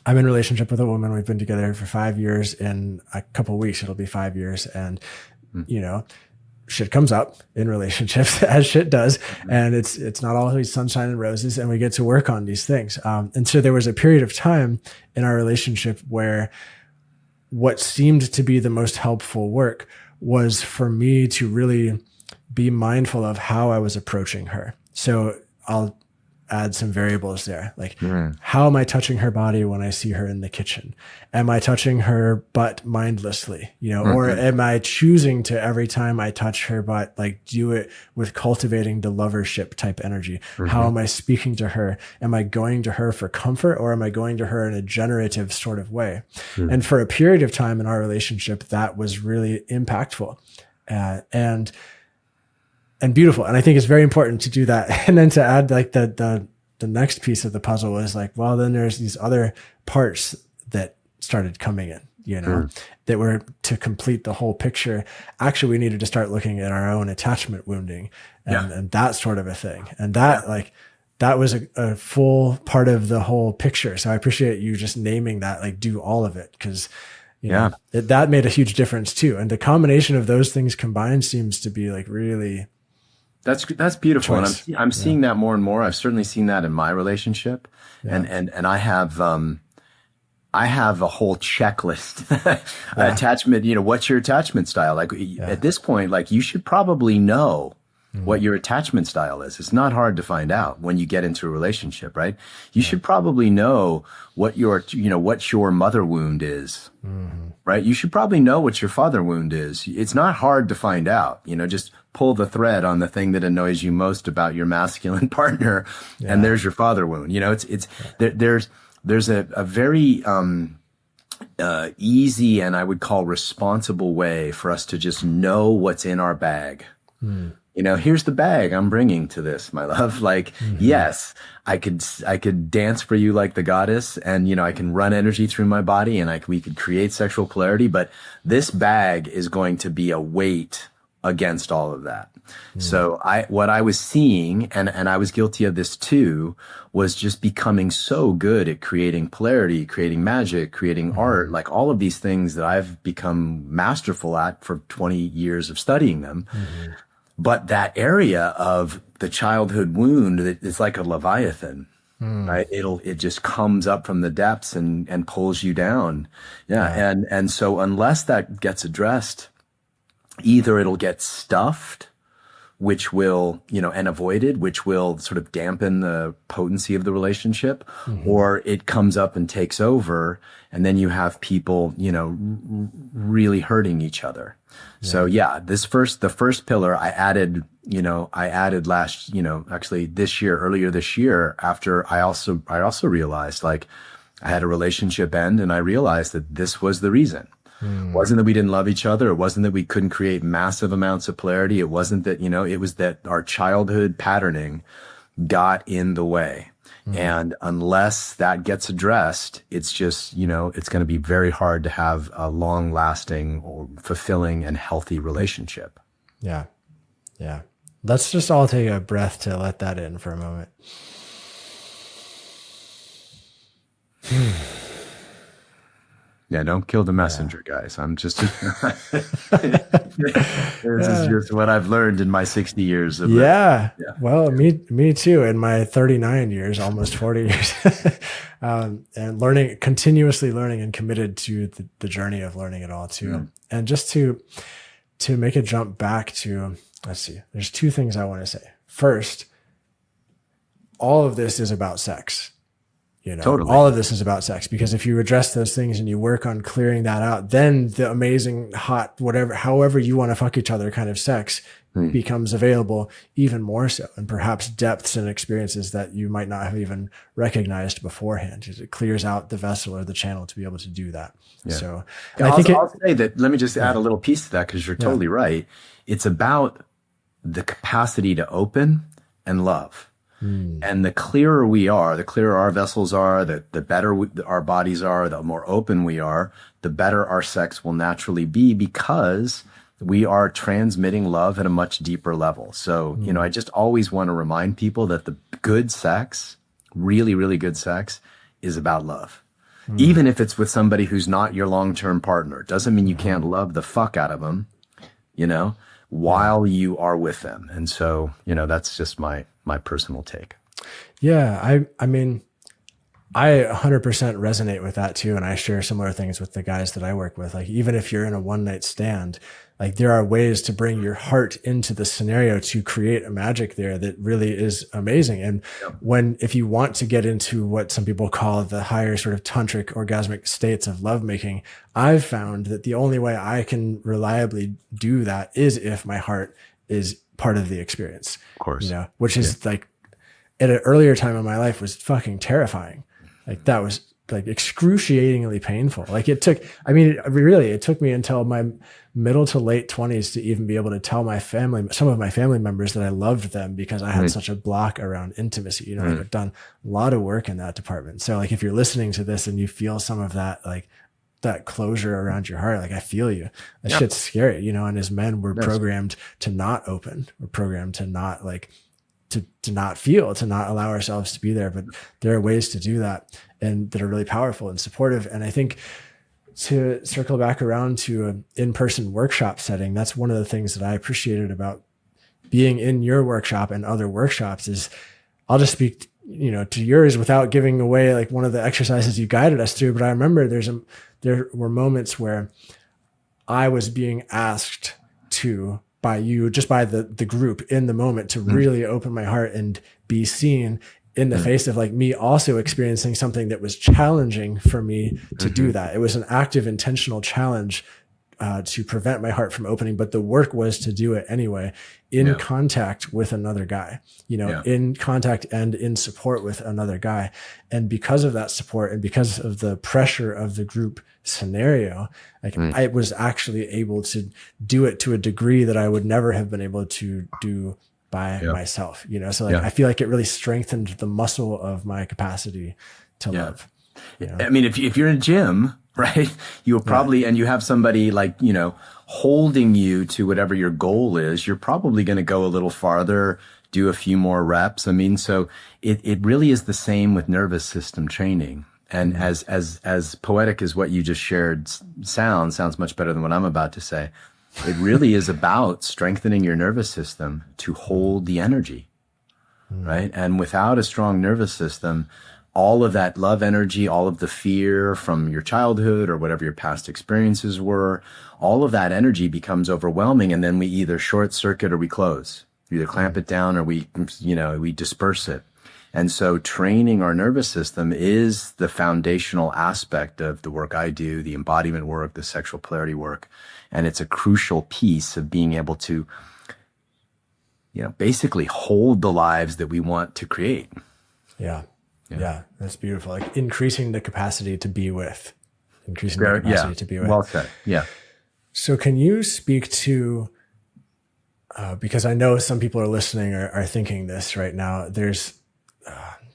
I'm in a relationship with a woman. We've been together for 5 years. In a couple of weeks, it'll be 5 years. And, shit comes up in relationships as shit does. And it's not always sunshine and roses, and we get to work on these things. And so there was a period of time in our relationship where what seemed to be the most helpful work was for me to really be mindful of how I was approaching her. So I'll add some variables there. How am I touching her body when I see her in the kitchen? Am I touching her butt mindlessly? Or am I choosing to, every time I touch her butt, do it with cultivating the lovership type energy? How am I speaking to her? Am I going to her for comfort, or am I going to her in a generative sort of way? And for a period of time in our relationship, that was really impactful. And beautiful. And I think it's very important to do that. And then to add the next piece of the puzzle was well, then there's these other parts that started coming in, that were to complete the whole picture. Actually, we needed to start looking at our own attachment wounding and that sort of a thing. And that that was a full part of the whole picture. So I appreciate you just naming that, do all of it. Because that made a huge difference too. And the combination of those things combined seems to be really, that's beautiful. Choice. And I'm seeing that more and more. I've certainly seen that in my relationship. And I have a whole checklist, attachment, what's your attachment style? At this point, you should probably know what your attachment style is. It's not hard to find out when you get into a relationship, right? You should probably know what what your mother wound is, right? You should probably know what your father wound is. It's not hard to find out, just pull the thread on the thing that annoys you most about your masculine partner. And there's your father wound. There's a very, easy and I would call responsible way for us to just know what's in our bag. Here's the bag I'm bringing to this, my love. Yes, I could dance for you like the goddess, and, I can run energy through my body, and we could create sexual polarity, but this bag is going to be a weight against all of that. So what I was seeing, and I was guilty of this too, was just becoming so good at creating polarity, creating magic, creating art, all of these things that I've become masterful at for 20 years of studying them. But that area of the childhood wound, it's like a Leviathan, right? It just comes up from the depths and pulls you down. And so unless that gets addressed, either it'll get stuffed, which will, and avoided, which will sort of dampen the potency of the relationship, or it comes up and takes over. And then you have people, really hurting each other. So the first pillar I added actually earlier this year, after I also realized I had a relationship end, and I realized that this was the reason. It wasn't that we didn't love each other. It wasn't that we couldn't create massive amounts of polarity. It wasn't that, it was that our childhood patterning got in the way. And unless that gets addressed, it's just, it's going to be very hard to have a long lasting or fulfilling and healthy relationship. Yeah. Yeah. Let's just all take a breath to let that in for a moment. Yeah, don't kill the messenger, guys. I'm just, is just what I've learned in my 60 years of Well, me too. In my 39 years, almost 40 years, and continuously learning and committed to the journey of learning it all too. And just to make a jump back to, let's see, there's two things I want to say. First, all of this is about sex. Totally. All of this is about sex, because if you address those things and you work on clearing that out, then the amazing, hot, however you want to fuck each other kind of sex becomes available even more so. And perhaps depths and experiences that you might not have even recognized beforehand. It clears out the vessel or the channel to be able to do that. Yeah. So I'll say that, let me just add a little piece to that, because you're totally right. It's about the capacity to open and love. And the clearer we are, the clearer our vessels are, the better our bodies are, the more open we are, the better our sex will naturally be, because we are transmitting love at a much deeper level. So, I just always want to remind people that the good sex, really, really good sex, is about love. Even if it's with somebody who's not your long-term partner. It doesn't mean you can't love the fuck out of them, while you are with them. And so, that's just my personal take. Yeah. I mean, I 100% resonate with that too. And I share similar things with the guys that I work with. Like, even if you're in a one night stand, like, there are ways to bring your heart into the scenario to create a magic there that really is amazing. And if you want to get into what some people call the higher sort of tantric orgasmic states of lovemaking, I've found that the only way I can reliably do that is if my heart is part of the experience. Of course. Which is like, at an earlier time in my life, was fucking terrifying. Like, that was like excruciatingly painful. Like, it took me until my middle to late 20s to even be able to tell some of my family members that I loved them, because I had such a block around intimacy. I've done a lot of work in that department. So, like, if you're listening to this and you feel some of that, like, that closure around your heart, like, I feel you. That shit's scary, and as men, we're programmed to not open. We're programmed to not to not feel, to not allow ourselves to be there. But there are ways to do that, and that are really powerful and supportive. And I think, to circle back around to an in-person workshop setting, that's one of the things that I appreciated about being in your workshop and other workshops is, I'll just speak, to yours without giving away like one of the exercises you guided us through. But I remember there were moments where I was being asked by you, just by the group in the moment, to really open my heart and be seen in the face of like me also experiencing something that was challenging for me to do that. It was an active, intentional challenge to prevent my heart from opening, but the work was to do it anyway, in contact with another guy, in contact and in support with another guy. And because of that support, and because of the pressure of the group scenario, like I was actually able to do it to a degree that I would never have been able to do by myself, so like I feel like it really strengthened the muscle of my capacity to love. I mean, if you're in a gym, right, you'll probably, and you have somebody like, holding you to whatever your goal is, you're probably going to go a little farther, do a few more reps. I mean, so it really is the same with nervous system training. And as poetic as what you just shared sounds much better than what I'm about to say. It really is about strengthening your nervous system to hold the energy, right? And without a strong nervous system, all of that love energy, all of the fear from your childhood or whatever your past experiences were, all of that energy becomes overwhelming. And then we either short circuit or we close. We either clamp it down or we disperse it. And so training our nervous system is the foundational aspect of the work I do, the embodiment work, the sexual polarity work. And it's a crucial piece of being able to, basically hold the lives that we want to create. Yeah. That's beautiful. Like increasing the capacity to be with. increasing the capacity to be with. Well said. Yeah. So can you speak to, because I know some people are listening are thinking this right now, there's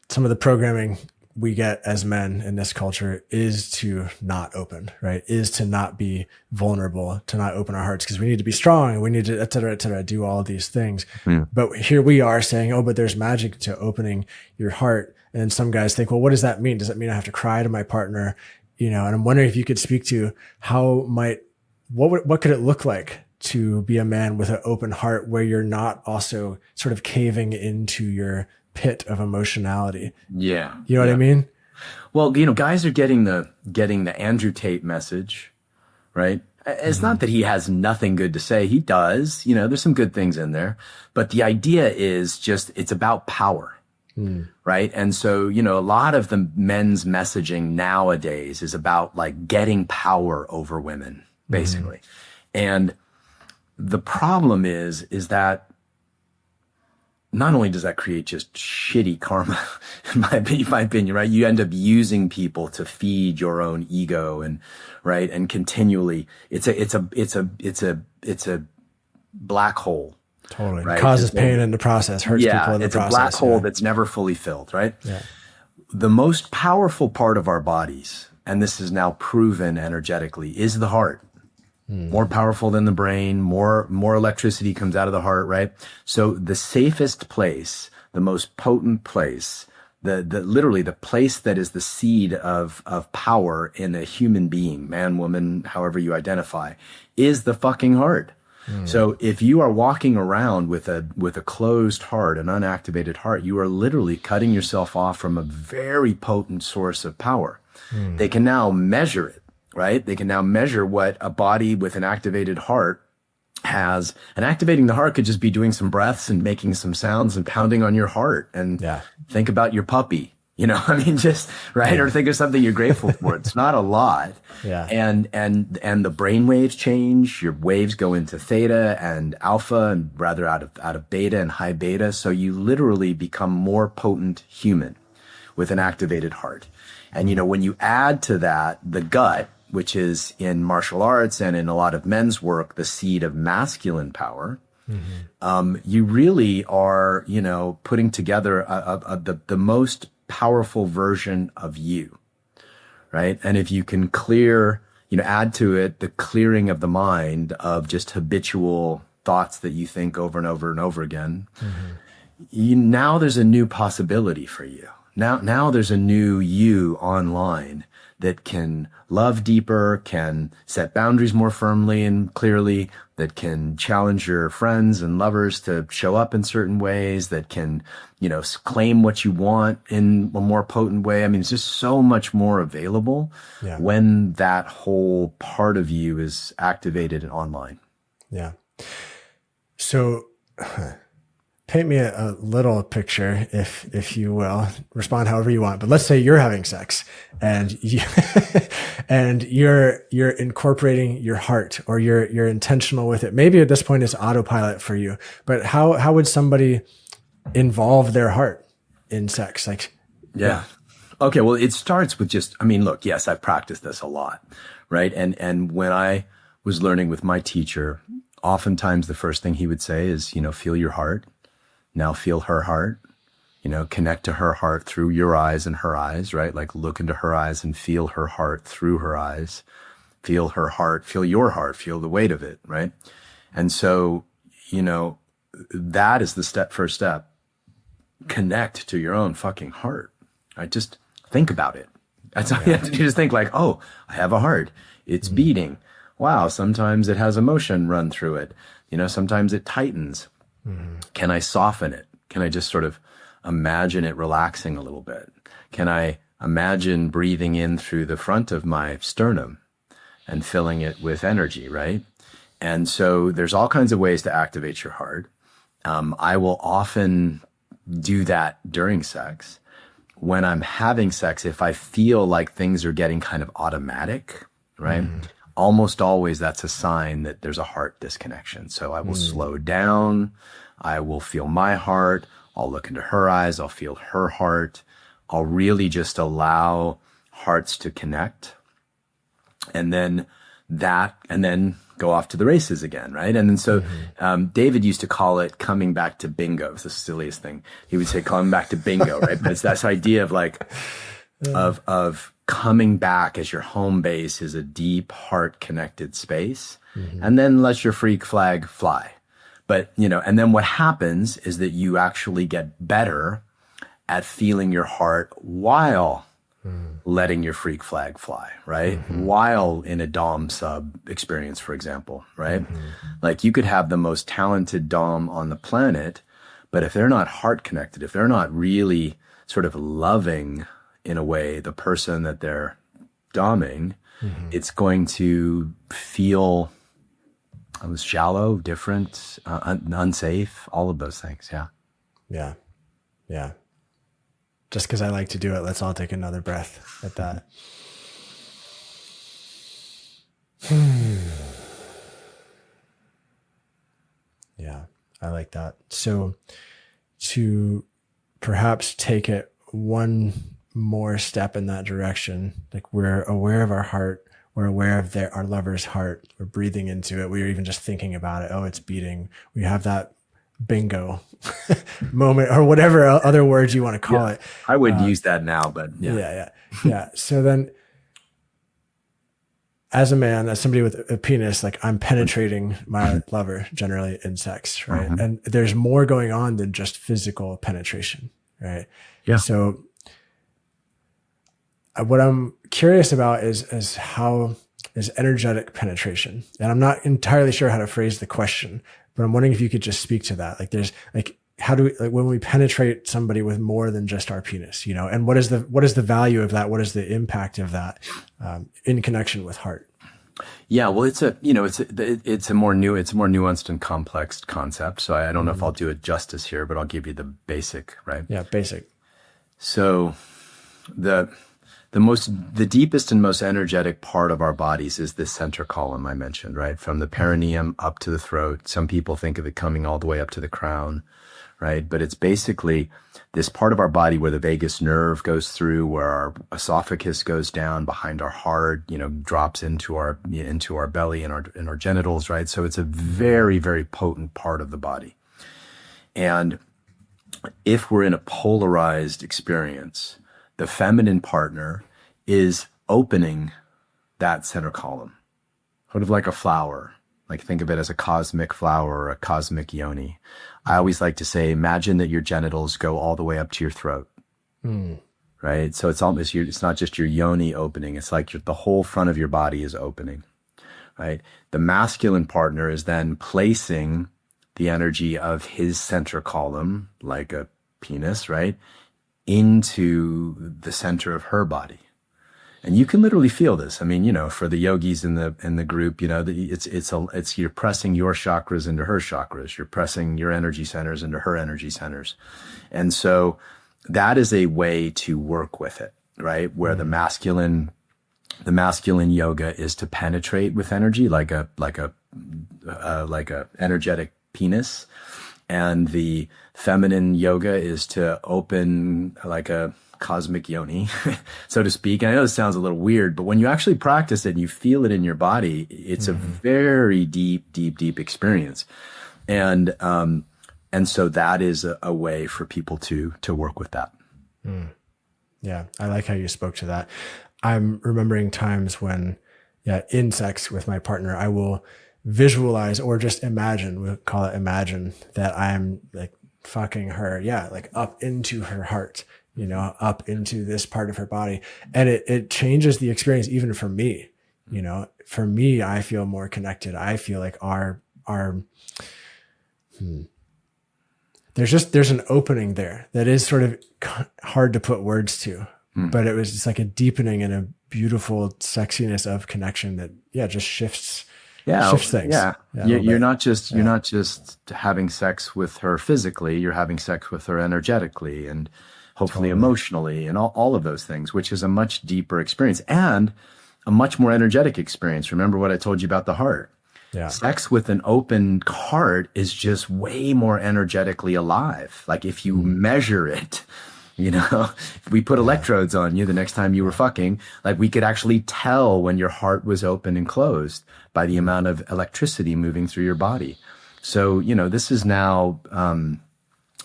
some of the programming we get as men in this culture is to not open, right? Is to not be vulnerable, to not open our hearts because we need to be strong and we need to, et cetera, do all these things. But here we are saying, oh, but there's magic to opening your heart. And some guys think, well, what does that mean? Does that mean I have to cry to my partner? And I'm wondering if you could speak to what could it look like to be a man with an open heart where you're not also sort of caving into your pit of emotionality. Yeah. You know what I mean? Well, guys are getting the Andrew Tate message, right? It's not that he has nothing good to say. He does, there's some good things in there, but the idea is just, it's about power, right? And so, a lot of the men's messaging nowadays is about like getting power over women, basically. And the problem is that not only does that create just shitty karma, in my opinion, right? You end up using people to feed your own ego and, right. And continually, it's a black hole. Totally. Right? It causes pain in the process, hurts people in the process. It's a black hole that's never fully filled, right? Yeah. The most powerful part of our bodies, and this is now proven energetically, is the heart. More powerful than the brain, more electricity comes out of the heart, right? So the safest place, the most potent place, literally the place that is the seed of power in a human being, man, woman, however you identify, is the fucking heart. So if you are walking around with a closed heart, an unactivated heart, you are literally cutting yourself off from a very potent source of power. They can now measure it. Right? They can now measure what a body with an activated heart has. And activating the heart could just be doing some breaths and making some sounds and pounding on your heart and think about your puppy, just, right? Or think of something you're grateful for. It's not a lot. Yeah. And the brain waves change. Your waves go into theta and alpha and rather out of beta and high beta. So you literally become more potent human with an activated heart. And, when you add to that the gut, which is in martial arts and in a lot of men's work, the seed of masculine power, you really are, putting together the most powerful version of you, right? And if you can clear, add to it the clearing of the mind of just habitual thoughts that you think over and over and over again, now there's a new possibility for you. Now there's a new you online that can love deeper, can set boundaries more firmly and clearly, that can challenge your friends and lovers to show up in certain ways, that can, claim what you want in a more potent way. I mean, it's just so much more available when that whole part of you is activated and online. Yeah. So paint me a little picture, if you will. Respond however you want. But let's say you're having sex and you're incorporating your heart, or you're intentional with it. Maybe at this point it's autopilot for you. But how would somebody involve their heart in sex? Okay, well, it starts with look, yes, I've practiced this a lot, right? And when I was learning with my teacher, oftentimes the first thing he would say is, feel your heart. Now feel her heart, connect to her heart through your eyes and her eyes, right? Like look into her eyes and feel her heart through her eyes, feel her heart, feel your heart, feel the weight of it, right? And so, that is the first step. Connect to your own fucking heart. Right? Just think about it. That's all you have to do. Just think like, oh, I have a heart. It's beating. Wow. Sometimes it has emotion run through it. Sometimes it tightens. Can I soften it? Can I just sort of imagine it relaxing a little bit? Can I imagine breathing in through the front of my sternum and filling it with energy, right? And so there's all kinds of ways to activate your heart. I will often do that during sex. When I'm having sex, if I feel like things are getting kind of automatic, right? Almost always that's a sign that there's a heart disconnection. So I will slow down. I will feel my heart. I'll look into her eyes. I'll feel her heart. I'll really just allow hearts to connect. and then go off to the races again, right? And then so David used to call it coming back to bingo. It's the silliest thing. He would say coming back to bingo, right? But it's that idea of like of coming back as your home base is a deep heart connected space, and then let your freak flag fly. But and then what happens is that you actually get better at feeling your heart while letting your freak flag fly, right? While in a Dom sub experience, for example, right? Like you could have the most talented Dom on the planet, but if they're not heart connected, if they're not really sort of loving in a way the person that they're Doming, it's going to feel shallow, different, unsafe, all of those things. Yeah. Yeah. Yeah. Just because I like to do it, let's all take another breath at that. Yeah, I like that. So to perhaps take it one more step in that direction, like we're aware of our heart, we're aware of our lover's heart, we're breathing into it, we're even just thinking about it, oh, it's beating. We have that bingo moment or whatever other words you want to call it. I would use that now, but yeah. So then as a man, as somebody with a penis, like I'm penetrating my lover generally in sex, right? And there's more going on than just physical penetration, right? Yeah. So what I'm curious about is how is energetic penetration. And I'm not entirely sure how to phrase the question, but I'm wondering if you could just speak to that. Like there's like, how do we, like when we penetrate somebody with more than just our penis, and what is the value of that? What is the impact of that in connection with heart? Yeah, well, it's a more nuanced and complex concept. So I don't know if I'll do it justice here, but I'll give you the basic, right? Yeah, basic. So the deepest and most energetic part of our bodies is this center column I mentioned, right? From the perineum up to the throat. Some people think of it coming all the way up to the crown, right? But it's basically this part of our body where the vagus nerve goes through, where our esophagus goes down behind our heart, drops into our belly and our genitals, right? So it's a very, very potent part of the body. And if we're in a polarized experience, the feminine partner is opening that center column, sort of like a flower. Like think of it as a cosmic flower or a cosmic yoni. I always like to say, imagine that your genitals go all the way up to your throat, right? So it's not just your yoni opening. It's like the whole front of your body is opening, right? The masculine partner is then placing the energy of his center column, like a penis, right, into the center of her body. And you can literally feel this. I mean, for the yogis in the group, it's you're pressing your chakras into her chakras. You're pressing your energy centers into her energy centers. And so that is a way to work with it, right? Where the masculine yoga is to penetrate with energy like a energetic penis. And the feminine yoga is to open like a cosmic yoni, so to speak. And I know this sounds a little weird, but when you actually practice it and you feel it in your body, it's a very deep experience. And so that is a way for people to work with that. Yeah. I like how you spoke to that. I'm remembering times when, in sex with my partner, I will visualize or just imagine, we'll call it imagine, that I'm like fucking her. Yeah. Like up into her heart, up into this part of her body. And it changes the experience even for me. For me, I feel more connected. I feel like there's an opening there that is sort of hard to put words to, but it's like a deepening and a beautiful sexiness of connection that, just shifts things. Yeah. You're not just having sex with her physically, you're having sex with her energetically and hopefully emotionally and all of those things, which is a much deeper experience and a much more energetic experience. Remember what I told you about the heart. Yeah. Sex with an open heart is just way more energetically alive. Like if you measure it, If we put electrodes on you the next time you were fucking, like we could actually tell when your heart was open and closed by the amount of electricity moving through your body. So, this is now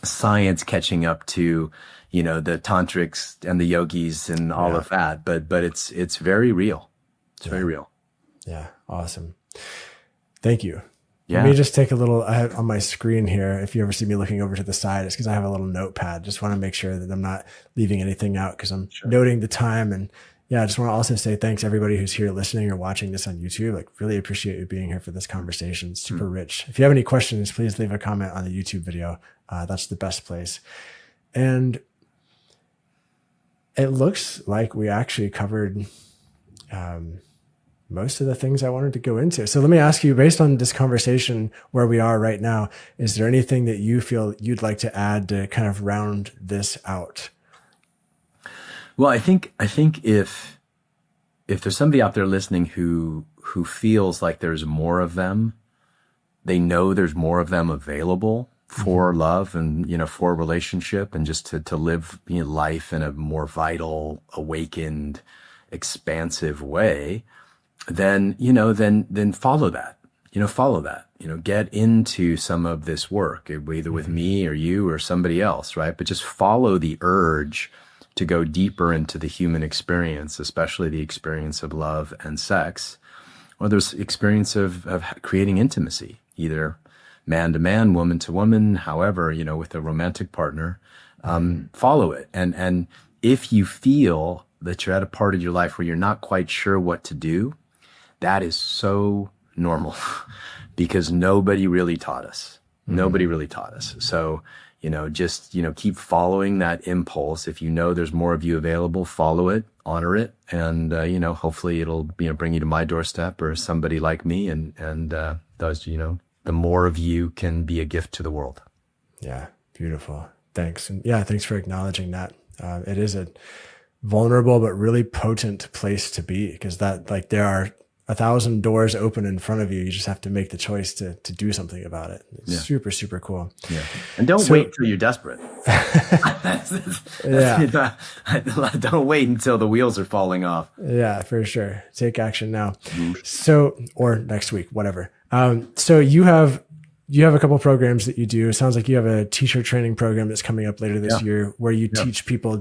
science catching up to, the tantrics and the yogis and all of that. But it's very real. It's very real. Yeah. Awesome. Thank you. Yeah. Let me just take a little, I have on my screen here, if you ever see me looking over to the side, it's because I have a little notepad. Just want to make sure that I'm not leaving anything out because I'm noting the time. And yeah, I just want to also say thanks everybody who's here listening or watching this on YouTube. Like really appreciate you being here for this conversation. It's super rich. If you have any questions, please leave a comment on the YouTube video. That's the best place. And it looks like we actually covered, most of the things I wanted to go into. So let me ask you, based on this conversation where we are right now, is there anything that you feel you'd like to add to kind of round this out? Well, I think if there's somebody out there listening who feels like there's more of them, they know there's more of them available for love and, for relationship and just to live life in a more vital, awakened, expansive way, then follow that, get into some of this work, either with me or you or somebody else, right? But just follow the urge to go deeper into the human experience, especially the experience of love and sex, or there's experience of creating intimacy, either man to man, woman to woman, however, with a romantic partner, follow it. And if you feel that you're at a part of your life where you're not quite sure what to do, that is so normal because nobody really taught us. Nobody really taught us. So, just, keep following that impulse. If there's more of you available, follow it, honor it. And, hopefully it'll, bring you to my doorstep or somebody like me. And those, the more of you can be a gift to the world. Yeah. Beautiful. Thanks. And thanks for acknowledging that. It is a vulnerable, but really potent place to be because there are 1,000 doors open in front of you. You just have to make the choice to do something about it. It's super, super cool. Yeah. And don't wait till you're desperate. Don't wait until the wheels are falling off. Yeah, for sure. Take action now. So, or next week, whatever. So you have a couple of programs that you do. It sounds like you have a teacher training program that's coming up later this year where you teach people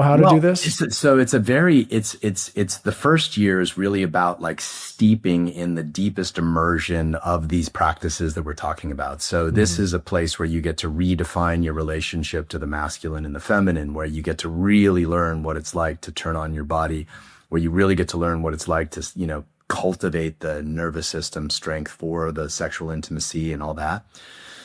how to do this. So it's the first year is really about like steeping in the deepest immersion of these practices that we're talking about. So this is a place where you get to redefine your relationship to the masculine and the feminine, where you get to really learn what it's like to turn on your body, where you really get to learn what it's like to, cultivate the nervous system strength for the sexual intimacy and all that.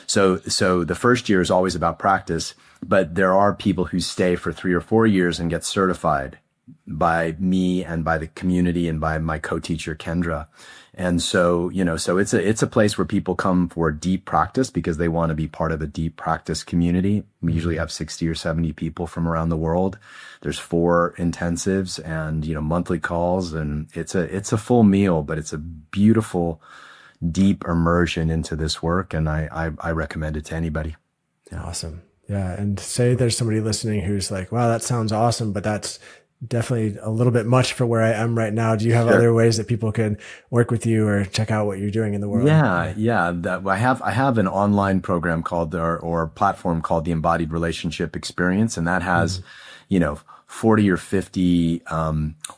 So the first year is always about practice, but there are people who stay for 3 or 4 years and get certified by me and by the community and by my co-teacher Kendra. And so, so it's a place where people come for deep practice because they want to be part of a deep practice community. We usually have 60 or 70 people from around the world. There's 4 intensives and, monthly calls, and it's a full meal, but it's a beautiful, deep immersion into this work. And I recommend it to anybody. Awesome. Yeah. And say there's somebody listening who's like, wow, that sounds awesome, but that's definitely a little bit much for where I am right now. Do you have other ways that people can work with you or check out what you're doing in the world? Yeah. I have an online program called or platform called the Embodied Relationship Experience. And that has, 40 or 50,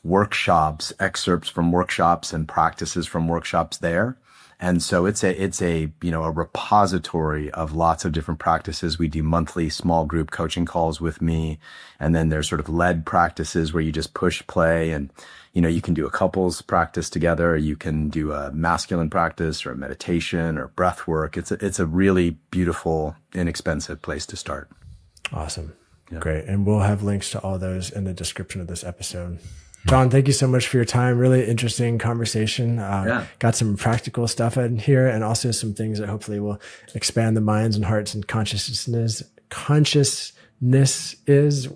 workshops, excerpts from workshops and practices from workshops there. And so it's a repository of lots of different practices. We do monthly small group coaching calls with me. And then there's sort of led practices where you just push play and, you can do a couples practice together. Or you can do a masculine practice or a meditation or breath work. It's a really beautiful, inexpensive place to start. Awesome. Yeah. Great. And we'll have links to all those in the description of this episode. John, thank you so much for your time. Really interesting conversation. Got some practical stuff in here and also some things that hopefully will expand the minds and hearts and consciousness is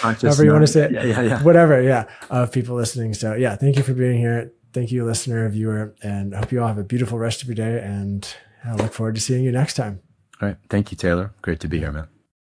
however you want to say it. Whatever. Of people listening. So thank you for being here. Thank you, listener, viewer, and I hope you all have a beautiful rest of your day. And I look forward to seeing you next time. All right. Thank you, Taylor. Great to be here, man.